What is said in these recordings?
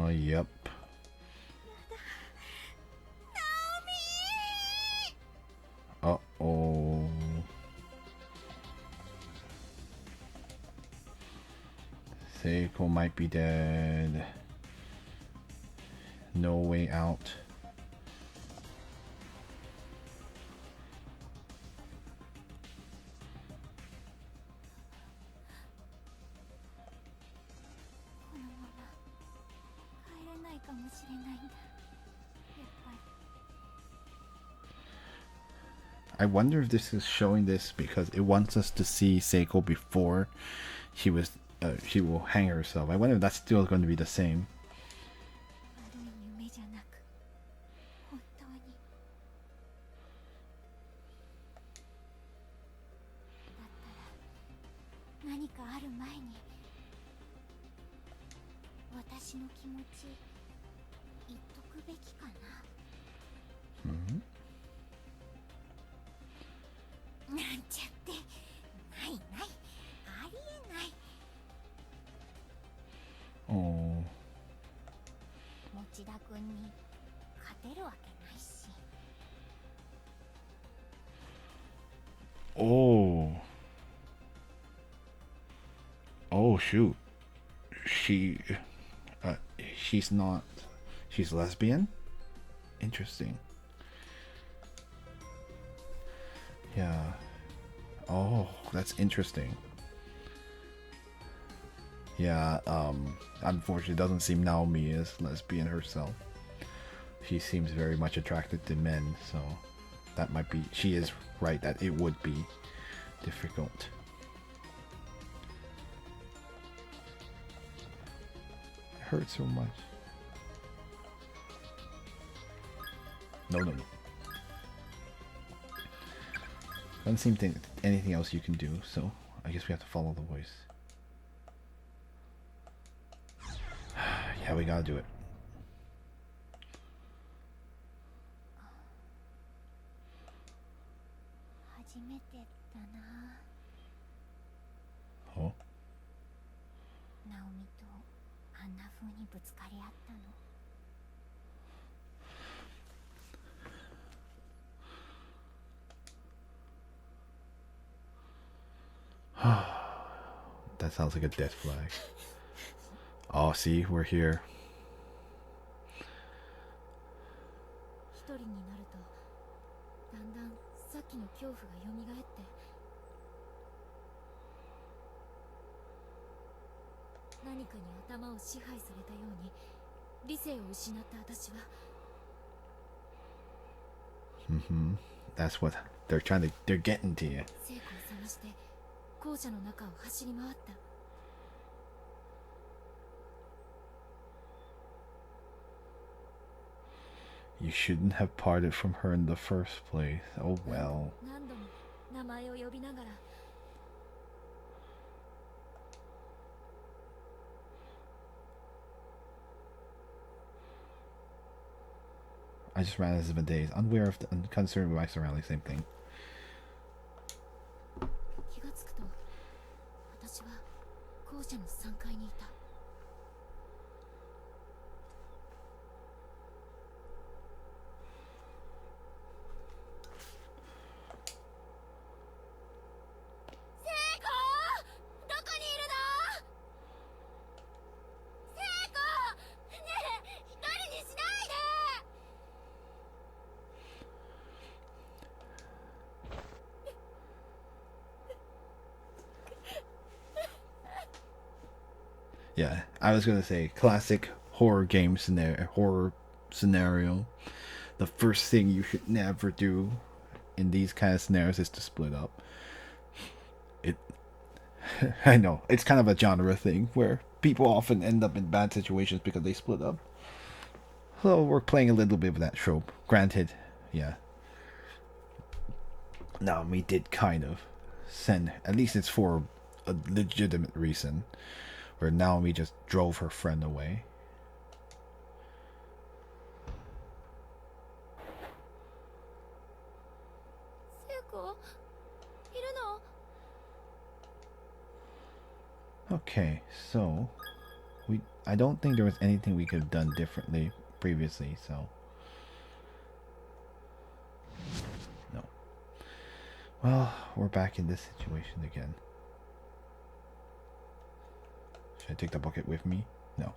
Yep. Uh-oh. Seiko might be dead. No way out. I wonder if this is showing this because it wants us to see Seiko before she will hang herself. I wonder if that's still going to be the same. Mm-hmm. Oh. Oh. Oh shoot. She's not. She's lesbian? Interesting. Yeah. Oh, that's interesting. Yeah, unfortunately, it doesn't seem Naomi is lesbian herself. She seems very much attracted to men, so that might be. She is right that it would be difficult. It hurts so much. No. Doesn't seem to anything else you can do, so I guess we have to follow the voice. Yeah, we gotta do it. Oh. That sounds like a death flag. Oh, see, we're here. Mm-hmm. That's what they're they're getting to you. You shouldn't have parted from her in the first place. Oh well. I just ran out of days, unaware of and concerned with my surroundings. Same thing. Yeah, I was gonna say classic horror scenario. The first thing you should never do in these kind of scenarios is to split up. It, I know it's kind of a genre thing where people often end up in bad situations because they split up. So we're playing a little bit of that trope. Granted, yeah. Naomi did kind of send. At least it's for a legitimate reason. Where Naomi just drove her friend away. Okay, so I don't think there was anything we could have done differently previously, so no. Well, we're back in this situation again. Should I take the bucket with me? No.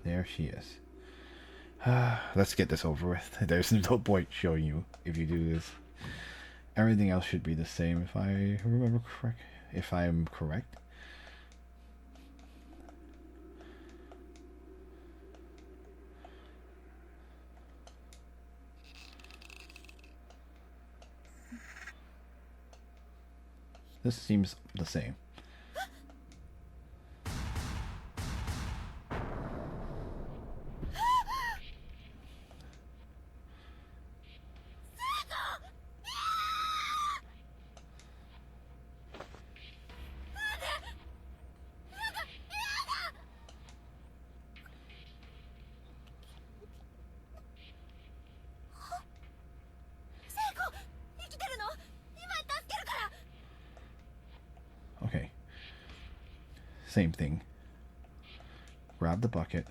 There she is. Let's get this over with. There's no point showing you if you do this. Everything else should be the same if I remember correct. If I'm correct. This seems the same. Okay. Same thing. Grab the bucket.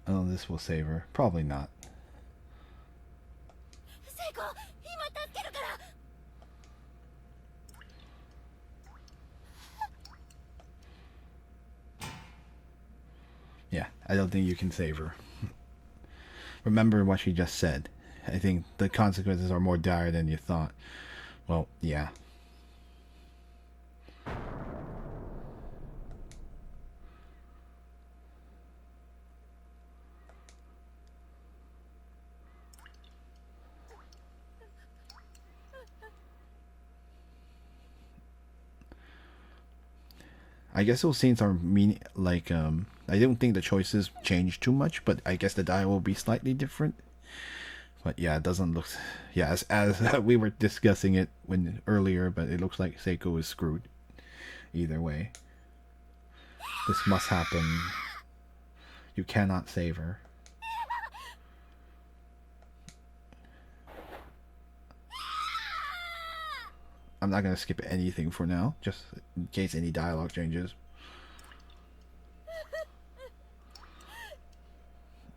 Oh, this will save her. Probably not. Yeah, I don't think you can save her. Remember what she just said. I think the consequences are more dire than you thought. Well, yeah. I guess those scenes are I don't think the choices change too much, but I guess the die will be slightly different. But yeah, it doesn't look. Yeah, as we were discussing it when earlier, but it looks like Seiko is screwed. Either way, this must happen. You cannot save her. I'm not gonna skip anything for now, just in case any dialogue changes.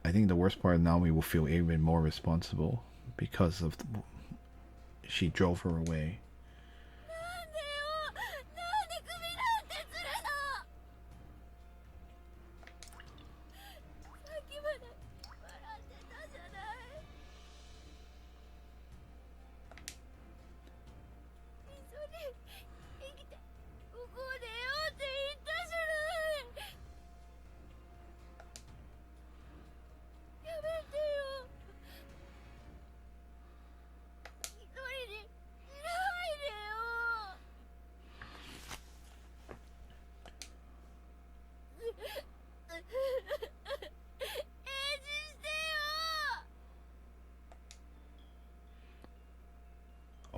I think the worst part, Naomi will feel even more responsible because of she drove her away.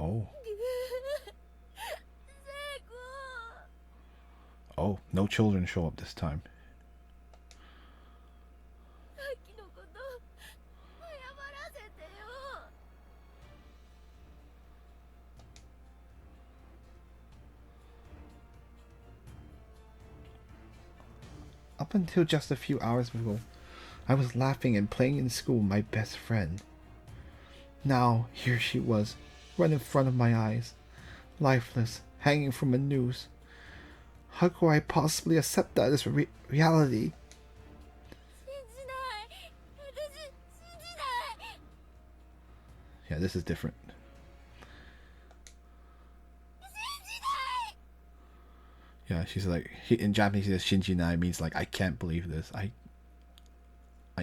Oh. Oh, no children show up this time. Up until just a few hours ago, I was laughing and playing in school with my best friend. Now, here she was, right in front of my eyes, lifeless, hanging from a noose. How could I possibly accept that as reality? Yeah, this is different. Yeah, she's like, in Japanese, she says Shinjinai means like, I can't believe this. I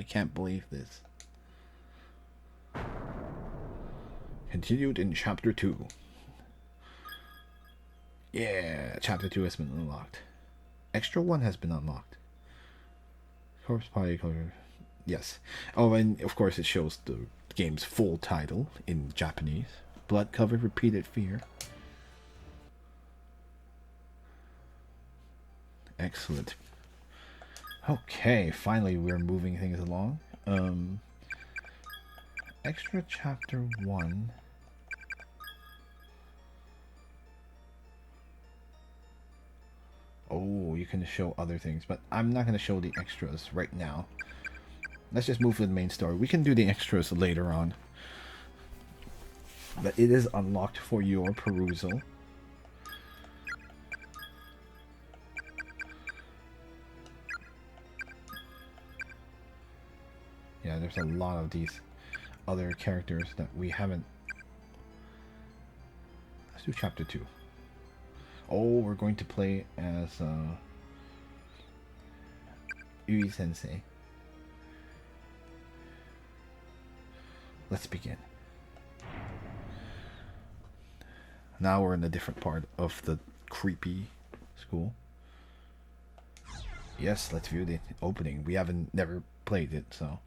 can't believe this. Continued in Chapter 2. Yeah, Chapter 2 has been unlocked. Extra 1 has been unlocked. Corpse Party Color. Yes. Oh, and of course it shows the game's full title in Japanese. Blood covered repeated fear. Excellent. Okay, finally we're moving things along. Extra chapter 1. Oh, you can show other things, but I'm not going to show the extras right now. Let's just move to the main story. We can do the extras later on. But it is unlocked for your perusal. Yeah, there's a lot of these other characters that we haven't... Let's do chapter 2. Oh, we're going to play as Yui Sensei. Let's begin. Now we're in a different part of the creepy school. Yes, let's view the opening. We haven't never played it, so.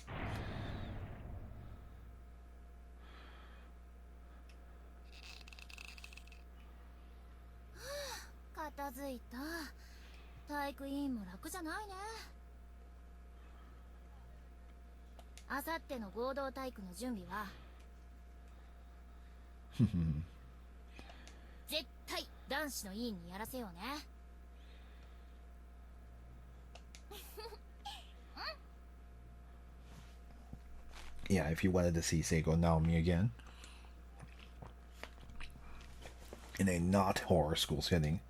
Yeah, if you wanted to see Seiko Naomi again in a not horror school setting.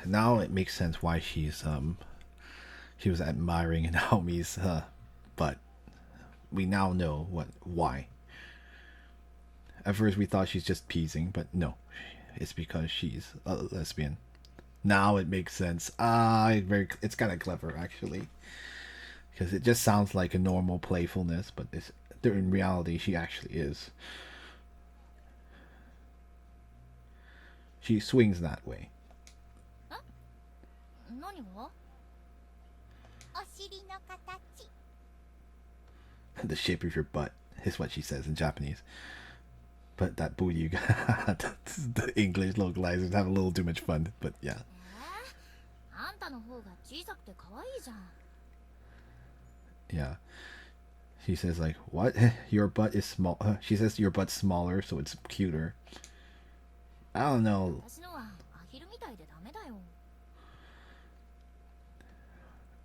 Now it makes sense why she was admiring Naomi's butt. We now know why. At first we thought she's just teasing, but no, it's because she's a lesbian. Now it makes sense. It's kind of clever actually, because it just sounds like a normal playfulness, but in reality she actually is. She swings that way. The shape of your butt is what she says in Japanese. But that booty you got, the English localizers have a little too much fun. But yeah. Yeah. She says like, what? Your butt is small. She says your butt's smaller, so it's cuter. I don't know.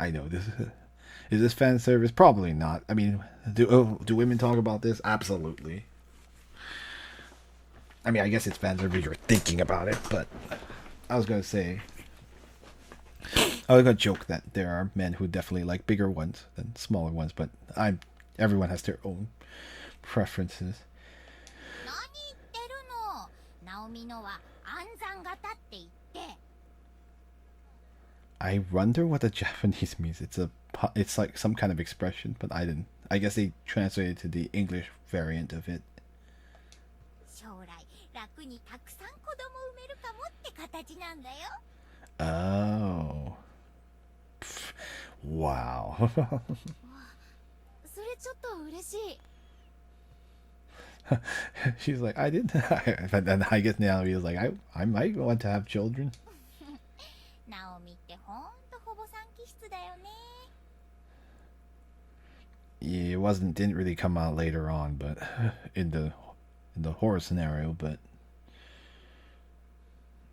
I know this. Is this fan service? Probably not. I mean, do women talk about this? Absolutely. I mean, I guess it's fan service. You're thinking about it, but I was gonna say, I was gonna joke that there are men who definitely like bigger ones than smaller ones, but everyone has their own preferences. I wonder what the Japanese means. It's like some kind of expression, but I didn't. I guess they translated to the English variant of it. Oh. Pff, wow. She's like, I didn't. But then I guess now he's like, I might want to have children. Yeah, didn't really come out later on, but in the horror scenario, but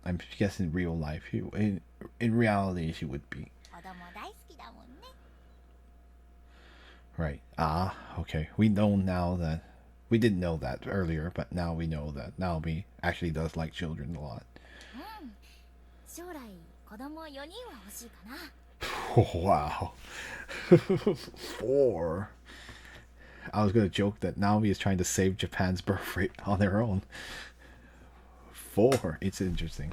I'm guessing in real life, in reality, she would be. Right. Okay. We know now that we didn't know that earlier, but now we know that Naomi actually does like children a lot. Wow. 4. I was gonna joke that Naomi is trying to save Japan's birth rate on their own. Four. It's interesting.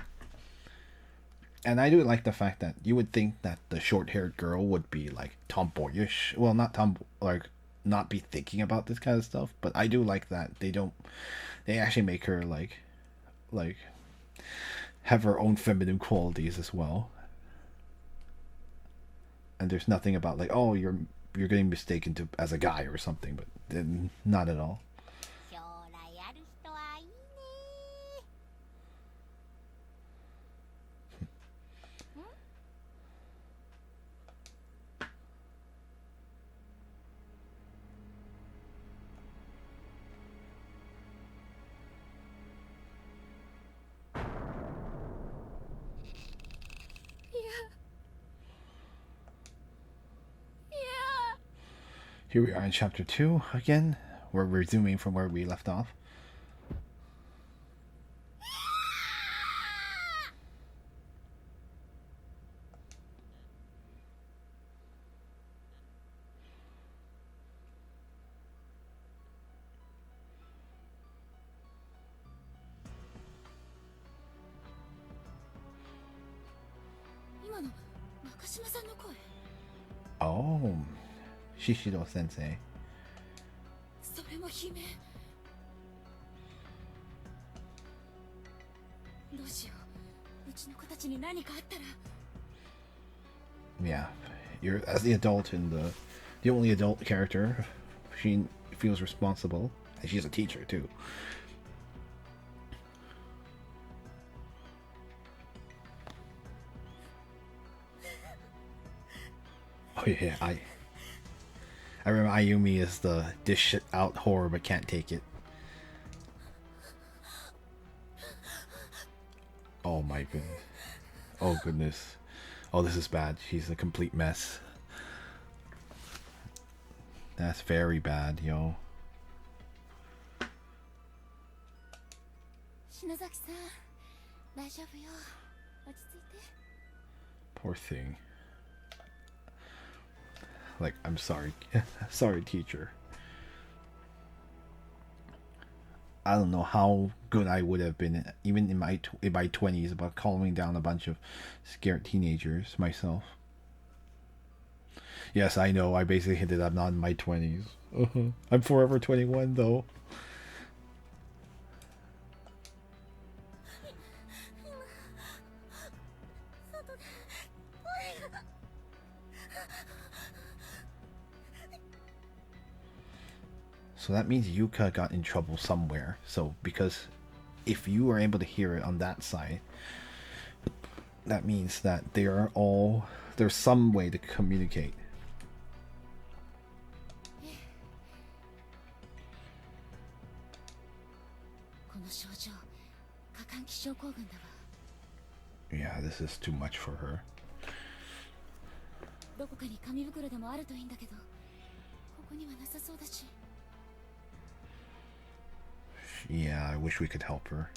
And I do like the fact that you would think that the short-haired girl would be like tomboyish. Well, not like not be thinking about this kind of stuff. But I do like that they don't. They actually make her like have her own feminine qualities as well. And there's nothing about like, oh, you're getting mistaken to as a guy or something, but then not at all. Here we are in chapter 2 again. We're resuming from where we left off. Oh, Shishiro Sensei. それも悲鳴。どうしよう。うちの子たちに何かあったら。 Yeah, you're as the adult in the only adult character. She feels responsible, and she's a teacher too. Oh yeah, I remember Ayumi is the dish it out horror but can't take it. Oh my goodness. Oh goodness. Oh, this is bad. She's a complete mess. That's very bad, yo. 篠崎さん、大丈夫よ。落ち着いて。 Poor thing. Like, I'm sorry. Sorry, teacher. I don't know how good I would have been, even in my 20s, about calming down a bunch of scared teenagers myself. Yes, I know. I basically hinted I'm not in my 20s. I'm forever 21, though. So that means Yuka got in trouble somewhere. So because if you are able to hear it on that side, that means that there's some way to communicate. Yeah, this is too much for her. Yeah, I wish we could help her.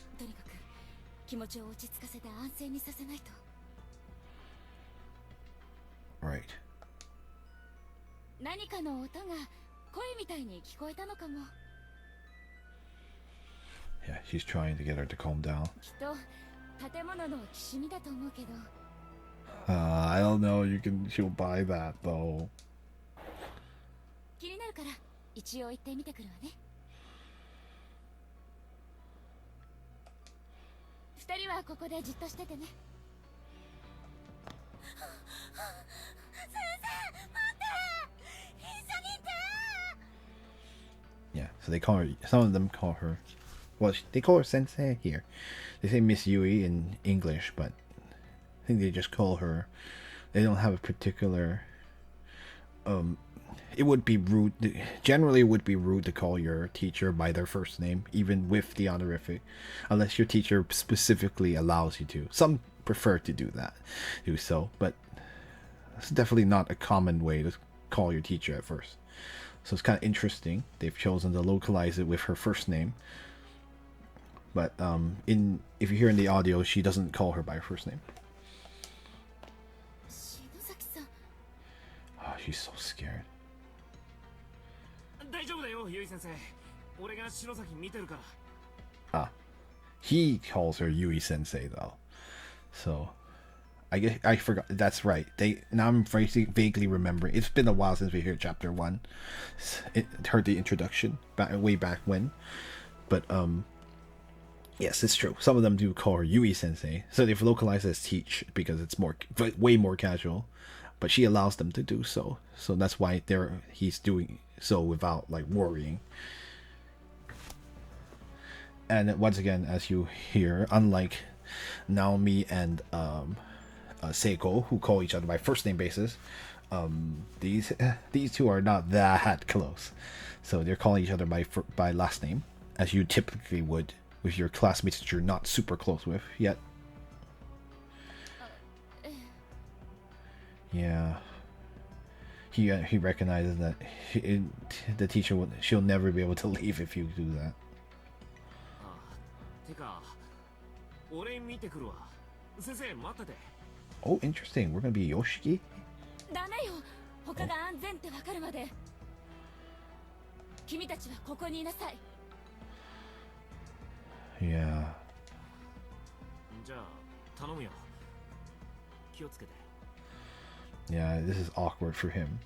Right. Yeah, she's trying to get her to calm down. I don't know. She'll buy that though. Yeah, so they call her. Some of them call her. Well, they call her Sensei here. They say Miss Yui in English, but I think they just call her. They don't have a particular. It would be rude. Generally, it would be rude to call your teacher by their first name, even with the honorific, unless your teacher specifically allows you to. Some prefer to do so, but it's definitely not a common way to call your teacher at first. So it's kind of interesting. They've chosen to localize it with her first name. But if you hear in the audio, she doesn't call her by her first name. Oh, she's so scared. 大丈夫だよ、ユイ先生。俺が篠崎見てるから。 Ah, he calls her Yui Sensei though. So, I guess I forgot. That's right. Now I'm vaguely remembering. It's been a while since we heard chapter 1. It heard the introduction way back when, but yes, it's true. Some of them do call her Yui Sensei, so they've localized as teach because it's way more casual. But she allows them to do so, so that's why he's doing so without like worrying. And once again, as you hear, unlike Naomi and Seiko, who call each other by first name basis, these two are not that close. So they're calling each other by last name, as you typically would with your classmates that you're not super close with yet. Yeah. He recognizes that the teacher she'll never be able to leave if you do that. てか、俺見てくるわ。先生待ってて。 Oh, interesting. We're gonna be Yoshiki? ダメよ。他が安全ってわかるまで。君たちはここにいなさい。 Yeah. じゃあ頼むよ。気をつけて。 Yeah, this is awkward for him.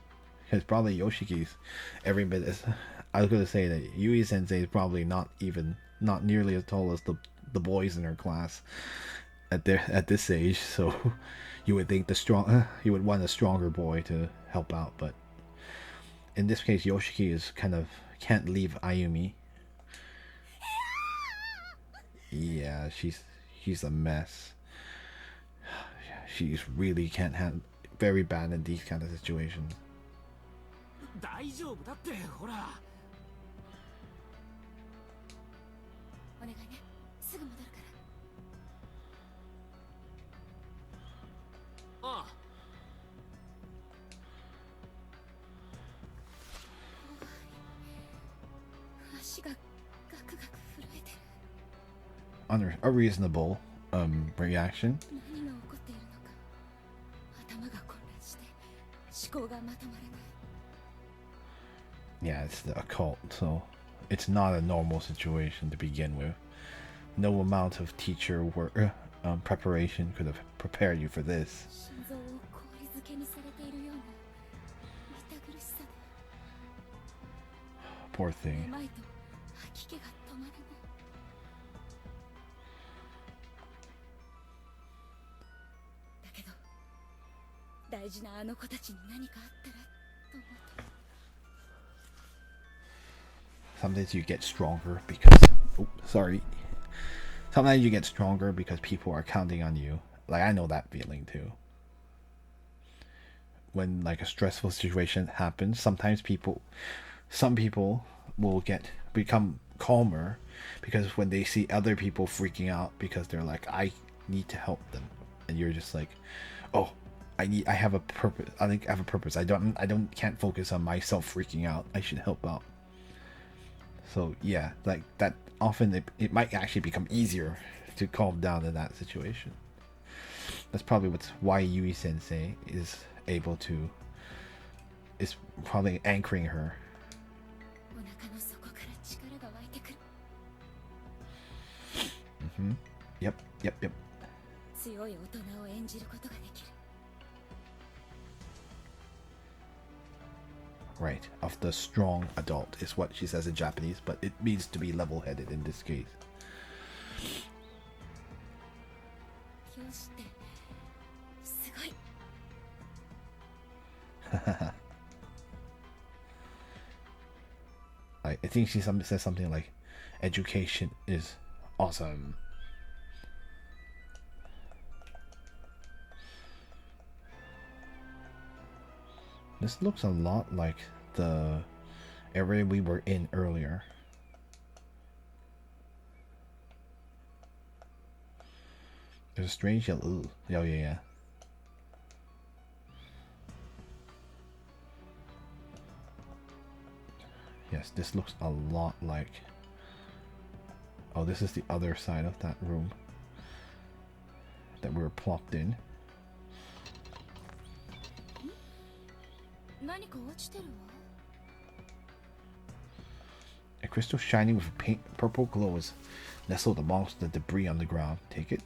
Because probably Yoshiki's every bit as... I was going to say that Yui Sensei is probably not nearly as tall as the boys in her class at this age, so you would think you would want a stronger boy to help out, but in this case Yoshiki is kind of can't leave Ayumi. Yeah, she's a mess. She's really can't handle very bad in these kind of situations. 大丈夫だって、ほら。お願いね。すぐ戻るから。 ああ。 足がガクガク震えてる。 A reasonable reaction. 何が起こっているのか。頭が混乱して思考がまとまらない。 Yeah, it's the occult, so it's not a normal situation to begin with. No amount of teacher work preparation could have prepared you for this. 心臓を氷漬けにされているような痛苦しさで。 Poor thing. めまいと吐き気が止まらない。だけど大事なあの子たちに何かあったらと思うと。 Sometimes you get stronger because sometimes you get stronger because people are counting on you. Like, I know that feeling too. When like a stressful situation happens, sometimes some people will become calmer because when they see other people freaking out because they're like, I need to help them, and you're just like, oh, I have a purpose. I think I have a purpose. I can't focus on myself freaking out. I should help out. So yeah, like that often it might actually become easier to calm down in that situation. That's probably why Yui Sensei is probably anchoring her. お腹の底から力が湧いてくる。 Yep. 強い大人を演じることができる。 Right, of the strong adult is what she says in Japanese, but it means to be level-headed in this case. 教師ってすごい。 I think she says something like, education is awesome. This looks a lot like the area we were in earlier. There's a strange yellow. Ooh. Oh, yeah. Yes, this looks a lot like... Oh, this is the other side of that room that we were plopped in. 何か落ちてるわ。crystal shining with a purple glow is nestled amongst the debris on the ground. Take it?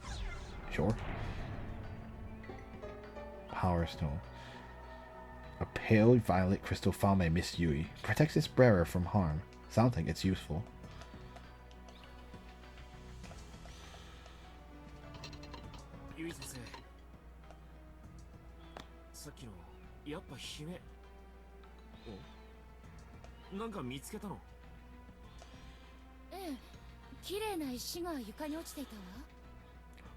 Sure. Power Stone. A pale violet crystal found by Miss Yui. Protects its bearer from harm. Sounds like it's useful. ゆい先生、さっきのやっぱ姫。お、なんか見つけたの？ええ、綺麗な石が床に落ちていたわ。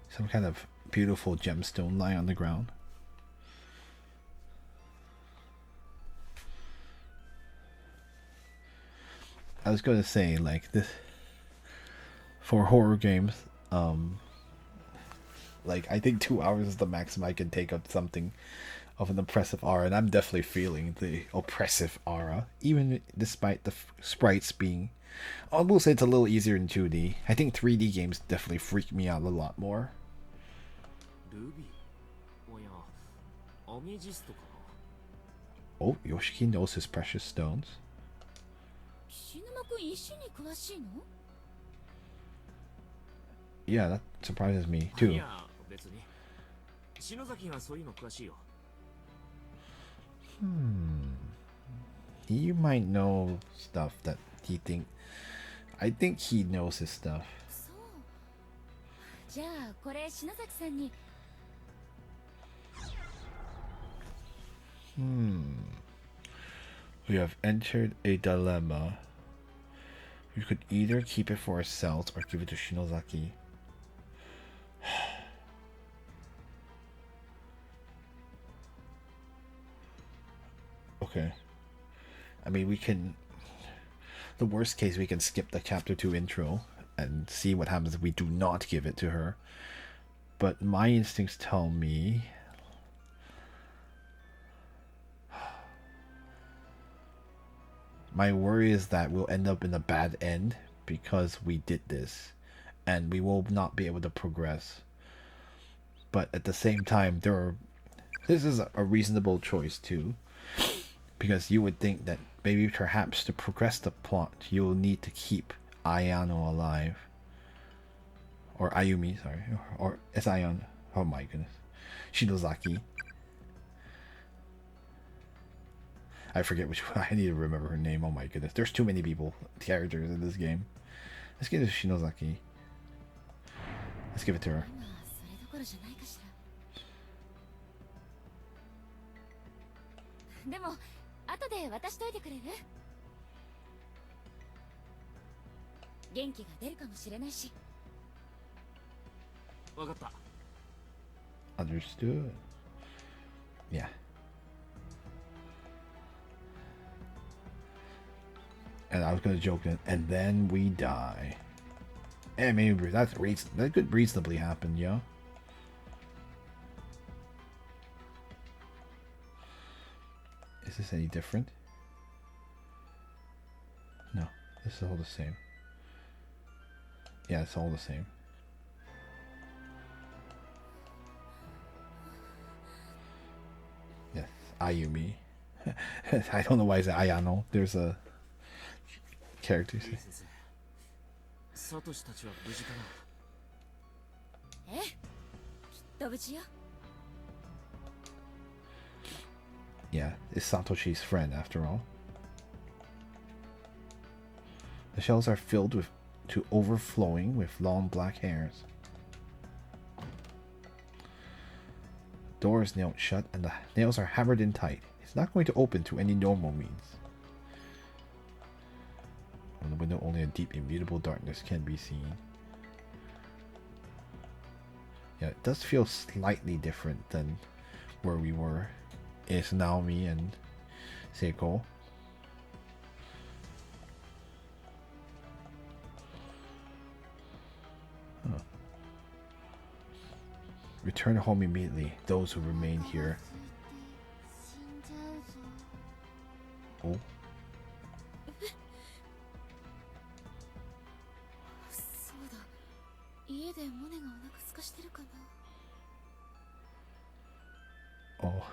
Some kind of beautiful gemstone lying on the ground. I was going to say, like, this for horror games, like, I think 2 hours is the maximum I can take up something of an oppressive aura, and I'm definitely feeling the oppressive aura, even despite the sprites being, I will say it's a little easier in 2D. I think 3D games definitely freak me out a lot more. Ruby? Oh yeah, amethyst かな? Oh, Yoshiki knows his precious stones. 菱沼君石に詳しいの？ Yeah, that surprises me too. いや、別に。篠崎がそういうの詳しいよ。He might know stuff that he I think he knows his stuff. そう。じゃあこれ篠崎さんに。We have entered a dilemma. We could either keep it for ourselves or give it to Shinozaki. Okay. I mean, we can... The worst case, we can skip the chapter 2 intro and see what happens if we do not give it to her. But my instincts tell me... My worry is that we'll end up in a bad end because we did this. And we will not be able to progress. But at the same time, this is a reasonable choice too. Because you would think that maybe perhaps to progress the plot, you'll need to keep Ayano alive. Or Ayumi, sorry. Or it's Ayan. Oh my goodness. Shinozaki. I forget which one. I need to remember her name. Oh my goodness. There's too many characters in this game. Let's give it to Shinozaki. Let's give it to her. 今はそれどころじゃないかしら。でも後で渡しといてくれる？元気が出るかもしれないし。わかった。Understood. Yeah. And I was gonna joke that, and then we die. And maybe that could reasonably happen, yeah. Is this any different? No, this is all the same. Yeah, it's all the same. Yes, Ayumi. I don't know why it's Ayano. There's a character. サトシたちは無事かな？ええ、きっと無事よ。 Yeah, it's Satoshi's friend after all. The shells are filled to overflowing with long black hairs. Door is nailed shut and the nails are hammered in tight. It's not going to open through any normal means. On the window, only a deep, immutable darkness can be seen. Yeah, it does feel slightly different than where we were. It's Naomi and Seiko. Huh. Return home immediately, those who remain here. Oh. そうだ。家でモネがお腹空かしてるかな。Oh.